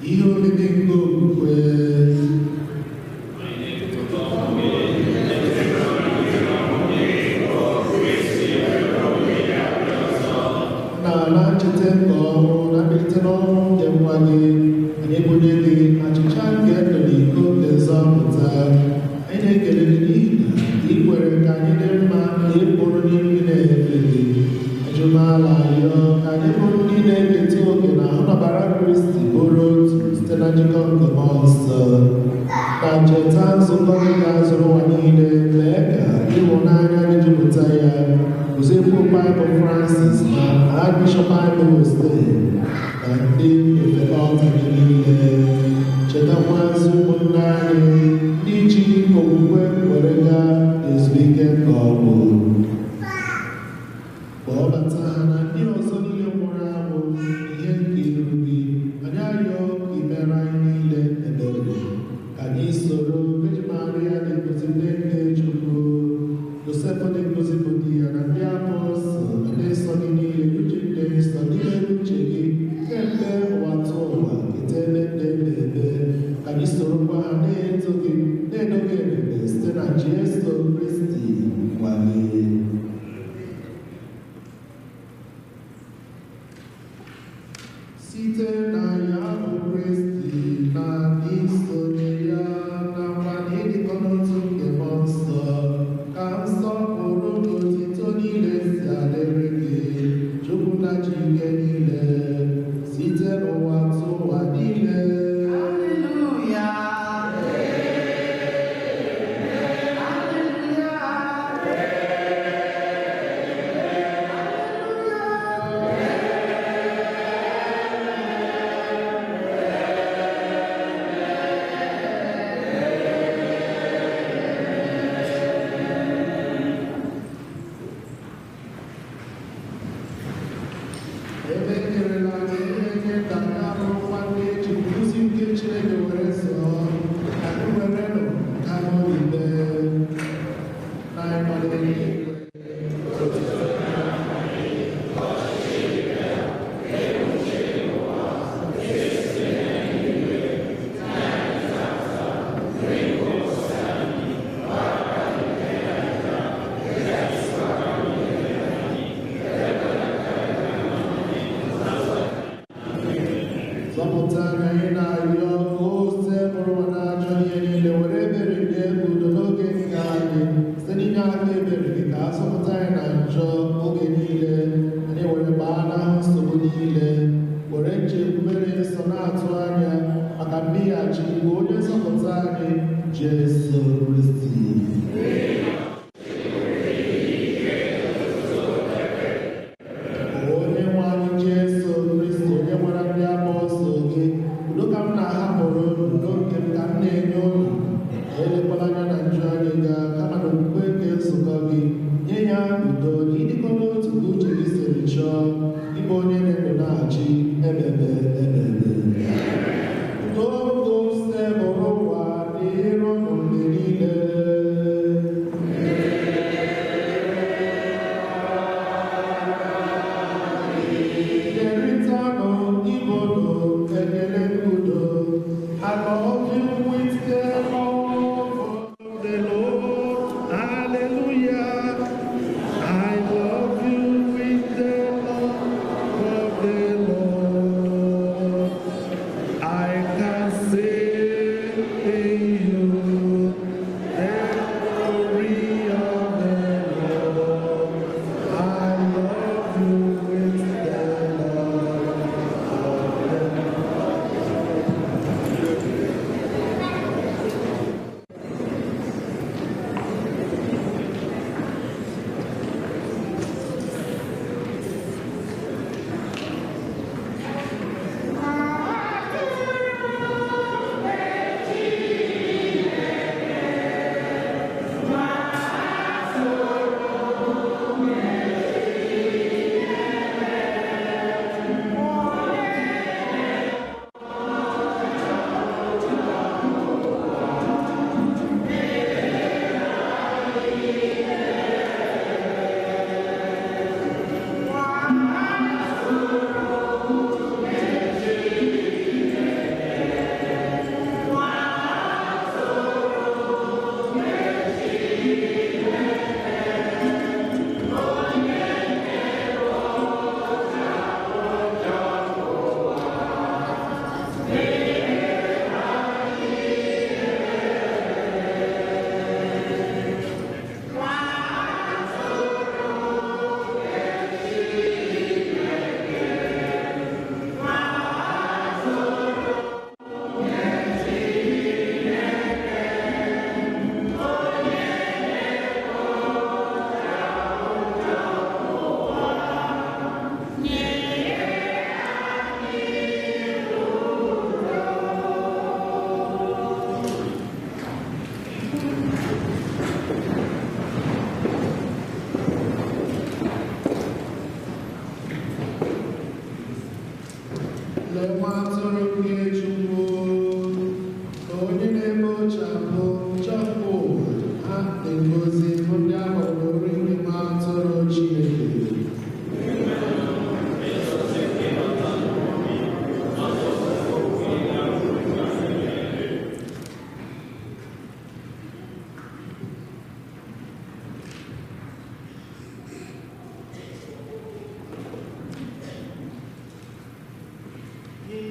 ihe omimi nke okwukwe. n'ala ncheta nke ọhụrụ na mbilite n'ọnwụ nke nwa gị, anyị bunye gị achịcha nke ndụ na iko nke nzọpụta. Anyị na-ekele gị n'ihi na ị kwere ka anyị dị mma na ịbụrụ ndị na-efe gị. Ajụmala yọ ka anyị bụrụ ndị na-eketa oke na ahụ n'ọbara Kristi bụrụ otu site na njikọ nke mmụọ nsọ. Na ncheta nzukọ gị ga-azụrụ ụwa niile, mee ka ịhụnanya gị jupụta ya. Usekwu Bible Francis na Archbishop Bible Hostel na ndị ofe ọta gị niile. Chetakwazi ụmụnne anyị ndị ji okwukwe were gaa ezumike nke ọgwụ. Kpọbata ha na ndị ọzọ niile nwụrụ anwụ ihe nke iru gị. Anyị arịọ ka imere anyị niile ebere, ka anyị soro Virgin Maria na-egosipụta nke Chukwu, Joseph na-egosipụta di ya na ndị apọstọl na ndị nsọ gị niile, uche ndị nsọ niile uche gị kemgbe ụwa tụ ụwa kete ebe ndị ebe, ka anyị sorokwa ha na-eto gị na-edo gị ebube site na Jesu Kristi gwa gị. Site na ya bụ Kristi na isonye ya nakwa n'ịdịkọ n'otu nke mmụọ nsọ, ka nsọpụrụ na otito niile si adịrị gị, Chukwu na chi ike niile, site n'ụwa tụ ụwa niile. Haleluya. Haleluya. nzọpụta anyị na-arịọ ose mụrụ n'ajọ ihe niile were ebere gị udo n'oge nke anyị site n'inye aka ebere gị ka azọpụta anyị na njọ oge niile anyị were gbaa n'ahụ nsogbu niile were nchekwubere nsọ na-atụ anya maka mbighachi bụ onye nzọpụta anyị Jesu Kristi.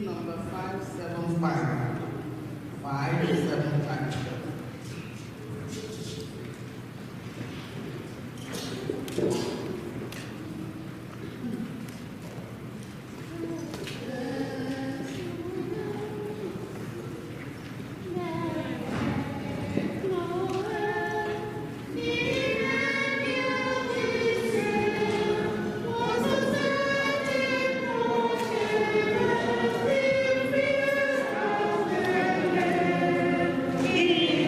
Number 575. 575. He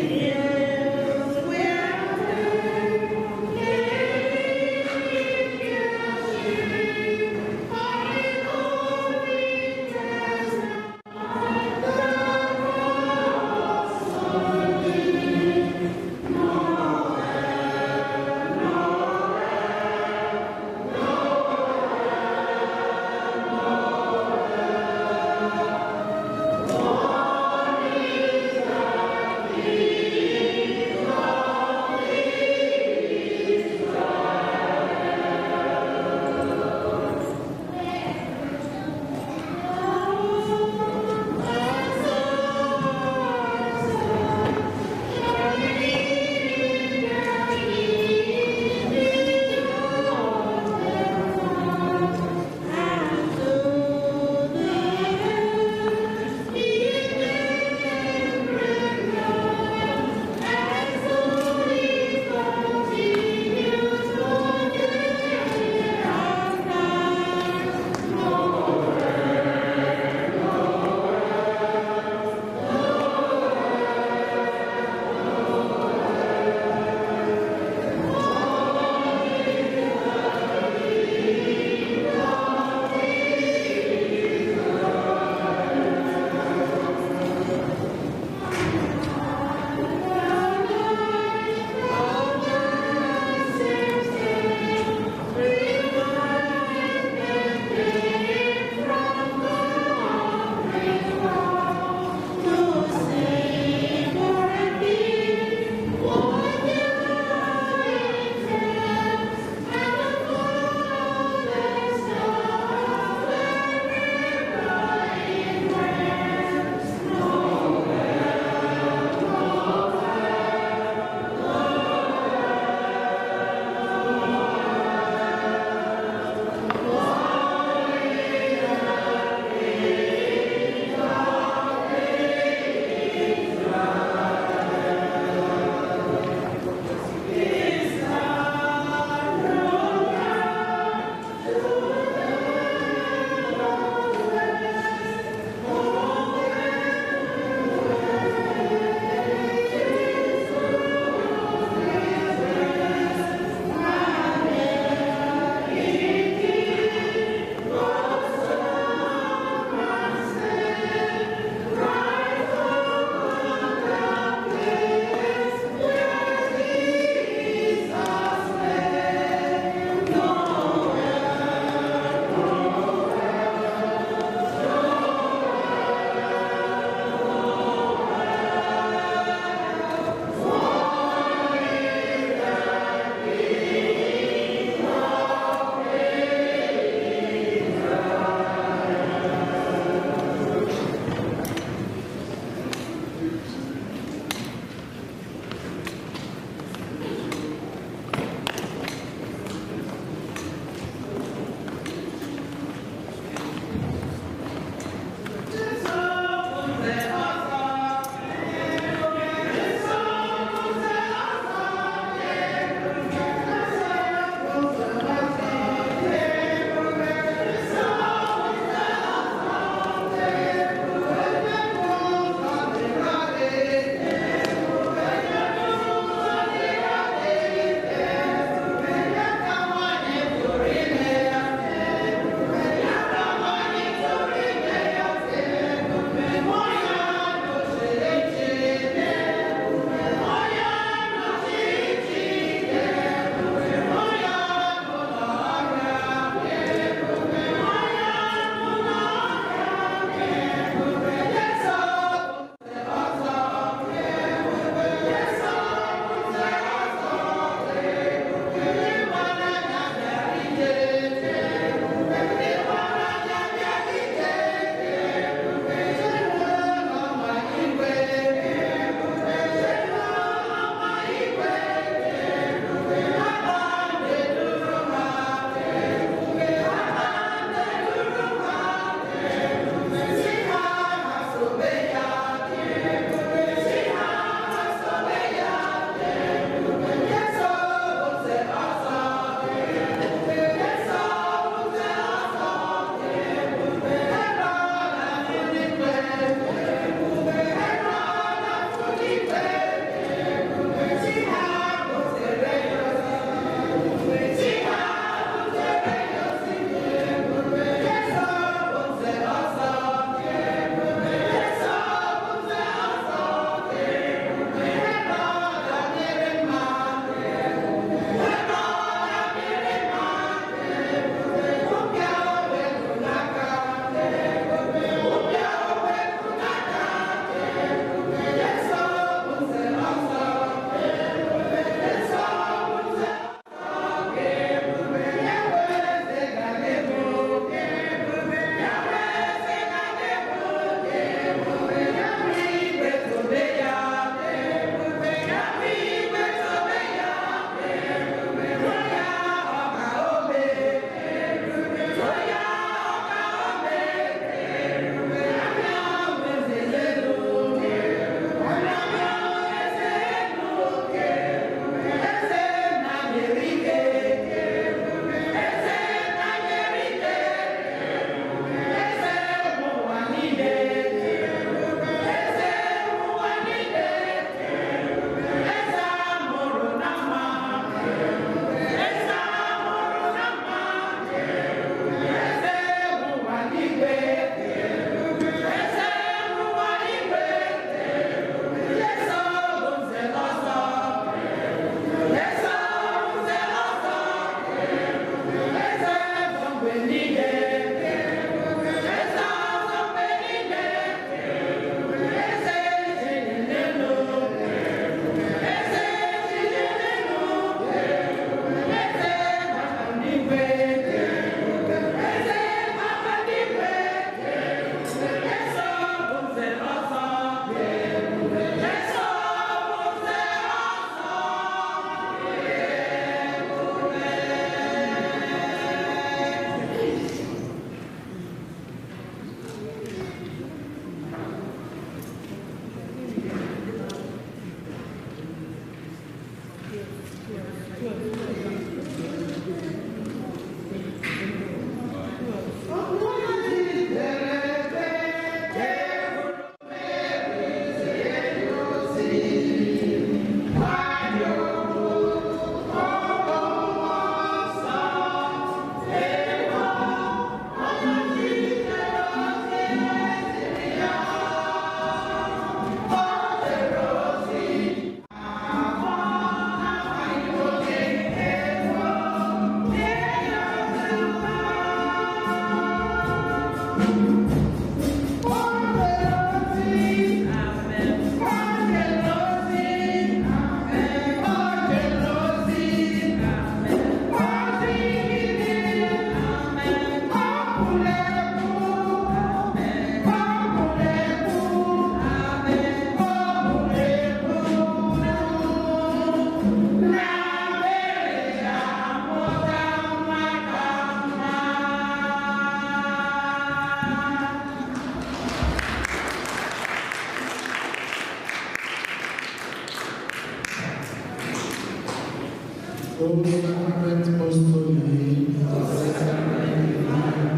O sacrament most holy, O sacrament divine,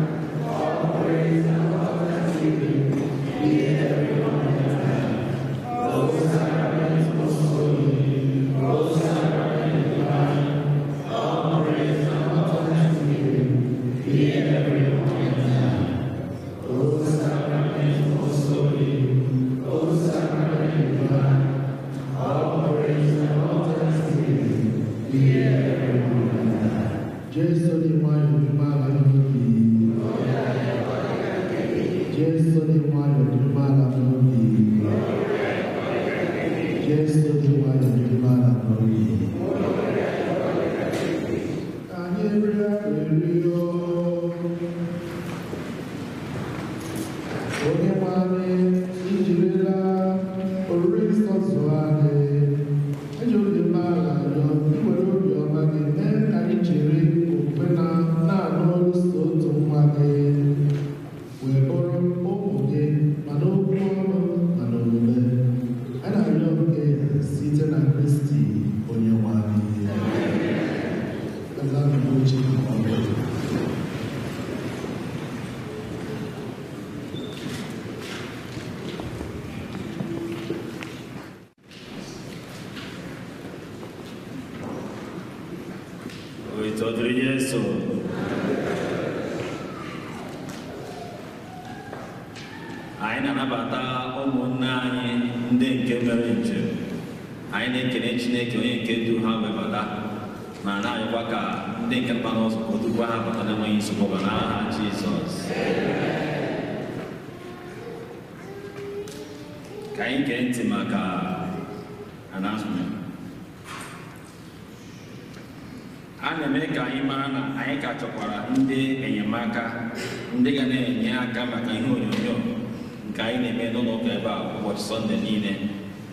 all praise and all thanksgiving be everyone in O sacrament most holy, O sacrament divine, all praise and all thanksgiving be everyone in O sacrament most holy, O sacrament divine, all praise and all thanksgiving be everyone in Jesus the one who Jesu di mwana di mwana mwobi. Jesu di mwana di mwana mwobi. Anyebra eriyo. Onye mwane ijirila oristo zuane. Ejo di mala yo iwere obi ọma gị mee ka anyị chere okpukpe na-anụ olu so otu nwa gị. Wee bụrụ ụmụ gị ma n'okwu ọnụ ma n'omume a na-arịọ gị site na Kristi onye nwe anyị. Uche ma ọ bụ Oitodri Yesu. Anyị na-anabata ụmụnne anyị ndị nke mere njem. Anyị na-ekele Chineke onye nke du ha wee bata ma na-arịọkwa ka ndị nke nọ n'ụzọ ka o dukwa ha bata n'enweghị nsogbu n'aha Jizọs. Ka anyị gee ntị maka announcement. A na-eme ka anyị mara na anyị ka chọkwara ndị enyemaka ndị ga na-enye aka maka ihe onyonyo nke anyị na-eme n'ụlọ ụka ebe a ụbọchị Sọnde niile.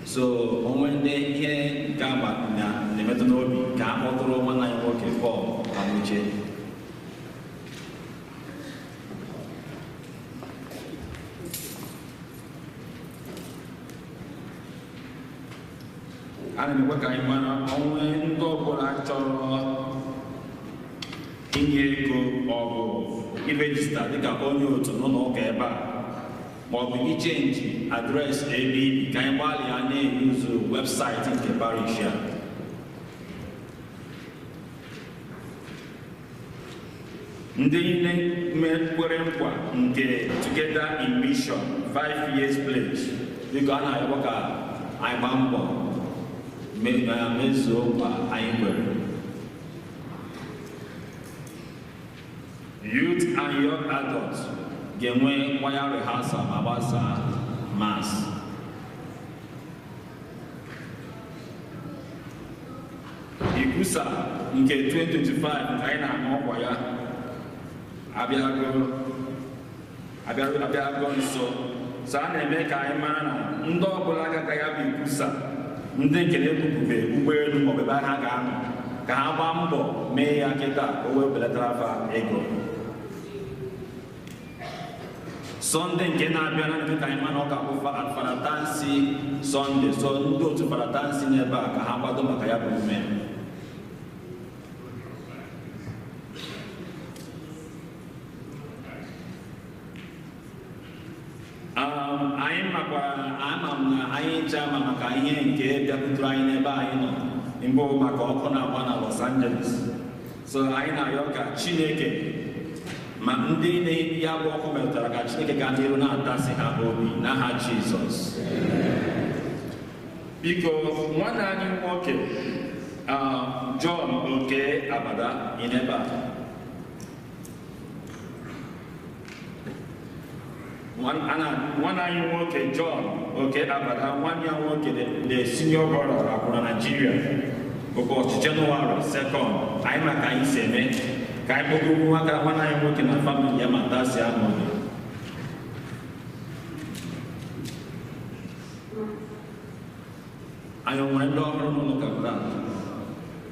So onwe ndị ihe nke na-emetụ n'obi ka a kpọtụrụ nwanne anyị nwoke Pọl Amuche. A na-emekwa ka anyị mara onwe ndị ọbụla chọrọ inye ego ọgụ irejista dịka onye otu n'ụlọ ụka ebe a maọbụ ichenji adreesị ebe ibi ka anyị gbalịa na-eyuzu webụsaịtị nke parish a. Ndị niile kwere nkwa nke Together in Mission 5 years pledge dịka a na-ayọkwa ka anyị gbaa mbọ mezuo nkwa anyị kwere. Youth and young adults ga-enwe choir rehearsal ma gbasaa mass. Ikusa nke 2025 nke anyị na-ama ọkwa ya abịago nso. So a na-eme ka anyị mara na ndị ọbụla agaghị ya bụ ikusa ndị nke na-ebupụbe ụgbọelu maọbụ ebe ha ga-anọ ka ha gbaa mbọ mee ya kịta o wee belatara afa ego. Sọnde nke na-abịa na nke ka anyị mana ọka bụ Faratansi Sọnde. So ndị otu Faratansi n'ebe a ka ha kwado maka ya bụ ume. Anyị makwara ama m na anyị nche ama maka ihe nke bịakwutere anyị n'ebe anyị nọ mbụ maka ọkụ na-agba na Los Angeles. So anyị na-arịọ ka Chineke ma ndị ya bụ ọkụ metụtara ka Chineke ga n'iru na-atasi ha obi n'aha Jizọs. Biko nwanne anyị nwoke John Oke Abada ị n'ebe a. Nwanne anyị nwoke John Oke Abada, nwanne ya nwoke the senior brother akwụrụ na Nigeria ụbọchị Jenụwarị 2nd. Anyị maka anyị si eme ka anyị kpọgoro nwaka nwanne anyị nwoke na famili ya ma tasi ahụ. Anyị nwere ndị ọhụrụ n'ụlọ kapịta.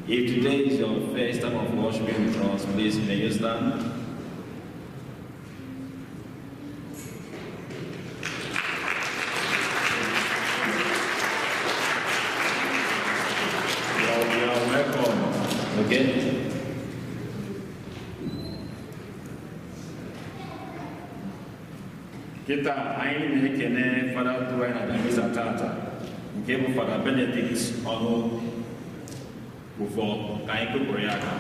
If today is your first time of worshiping with us, please may you stand. Okay? Kita anyị na-ekene Fada tụrụ anyị na Damisa tata nke bụ Fada Benedict ọnụ ụfọ ka anyị kpụpụrụ ya aka.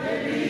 Baby.